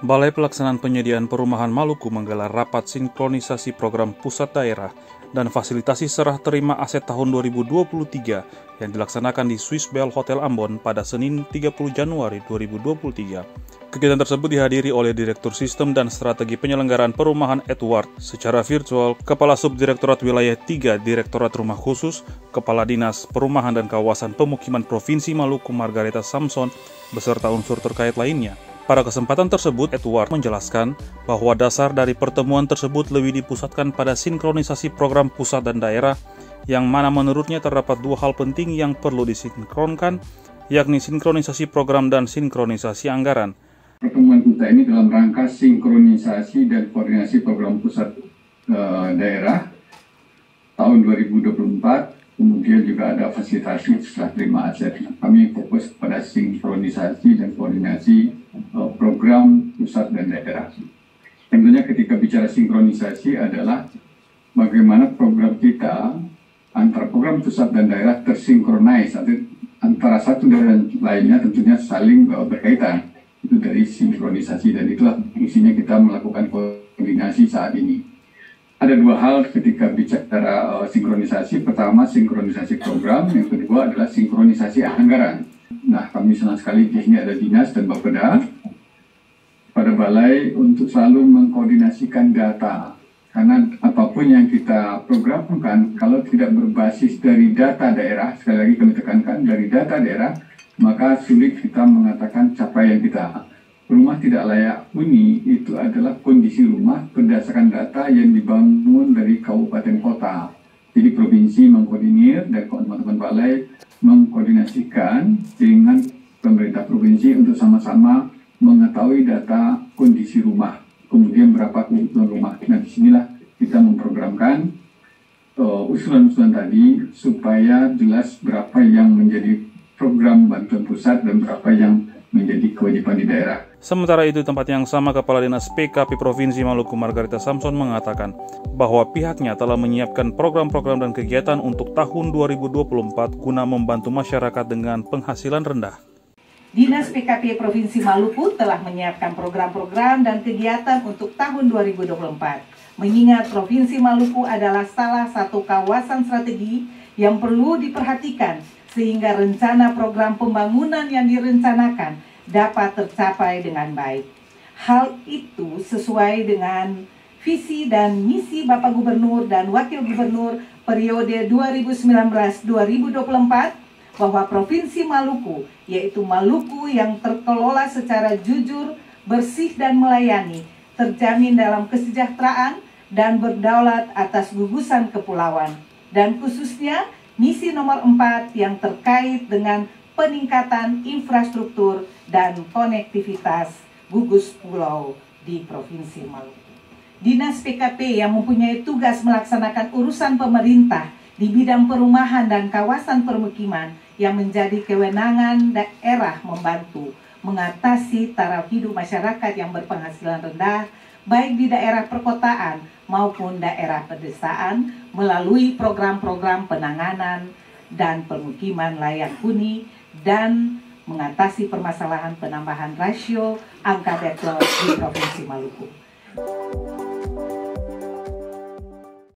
Balai Pelaksanaan Penyediaan Perumahan Maluku menggelar rapat sinkronisasi program pusat daerah dan fasilitasi serah terima aset tahun 2023 yang dilaksanakan di Swiss Bell Hotel Ambon pada Senin 30 Januari 2023. Kegiatan tersebut dihadiri oleh Direktur Sistem dan Strategi Penyelenggaraan Perumahan Edward secara virtual, Kepala Subdirektorat Wilayah 3 Direktorat Rumah Khusus, Kepala Dinas Perumahan dan Kawasan Pemukiman Provinsi Maluku Margareta Samson, beserta unsur terkait lainnya. Pada kesempatan tersebut, Edward menjelaskan bahwa dasar dari pertemuan tersebut lebih dipusatkan pada sinkronisasi program pusat dan daerah, yang mana menurutnya terdapat dua hal penting yang perlu disinkronkan, yakni sinkronisasi program dan sinkronisasi anggaran. Pertemuan kita ini dalam rangka sinkronisasi dan koordinasi program pusat daerah tahun 2024, kemudian juga ada fasilitasi serah terima aset. Kami fokus pada sinkronisasi dan koordinasi program pusat dan daerah. Tentunya ketika bicara sinkronisasi adalah bagaimana program kita antara program pusat dan daerah tersinkronis, antara satu dan lainnya tentunya saling berkaitan. Itu dari sinkronisasi, dan itulah fungsinya kita melakukan koordinasi saat ini. Ada dua hal ketika bicara sinkronisasi. Pertama, sinkronisasi program. Yang kedua adalah sinkronisasi anggaran. Nah, kami senang sekali di sini ada Dinas dan Bapeda pada balai untuk selalu mengkoordinasikan data. Karena apapun yang kita programkan, kalau tidak berbasis dari data daerah, sekali lagi kami tekankan, dari data daerah, maka sulit kita mengatakan capaian kita. Rumah tidak layak huni itu adalah kondisi rumah berdasarkan data yang dibangun dari kabupaten kota. Jadi provinsi mengkoordinir dan teman-teman balai mengkoordinasikan dengan pemerintah provinsi untuk sama-sama mengetahui data kondisi rumah, kemudian berapa kebutuhan rumah. Nah, disinilah kita memprogramkan usulan-usulan tadi supaya jelas berapa yang menjadi program bantuan pusat dan berapa yang menjadi kewajiban di daerah. Sementara itu, tempat yang sama Kepala Dinas PKP Provinsi Maluku Margareta Samson mengatakan bahwa pihaknya telah menyiapkan program-program dan kegiatan untuk tahun 2024 guna membantu masyarakat dengan penghasilan rendah. Dinas PKP Provinsi Maluku telah menyiapkan program-program dan kegiatan untuk tahun 2024. Mengingat Provinsi Maluku adalah salah satu kawasan strategi yang perlu diperhatikan sehingga rencana program pembangunan yang direncanakan dapat tercapai dengan baik. Hal itu sesuai dengan visi dan misi Bapak Gubernur dan Wakil Gubernur periode 2019-2024 bahwa Provinsi Maluku, yaitu Maluku yang terkelola secara jujur, bersih dan melayani, terjamin dalam kesejahteraan dan berdaulat atas gugusan kepulauan, dan khususnya misi nomor 4 yang terkait dengan peningkatan infrastruktur dan konektivitas gugus pulau di Provinsi Maluku. Dinas PKP yang mempunyai tugas melaksanakan urusan pemerintah di bidang perumahan dan kawasan permukiman yang menjadi kewenangan daerah membantu mengatasi taraf hidup masyarakat yang berpenghasilan rendah, baik di daerah perkotaan maupun daerah pedesaan melalui program-program penanganan dan permukiman layak huni dan mengatasi permasalahan penambahan rasio angka backlog di Provinsi Maluku.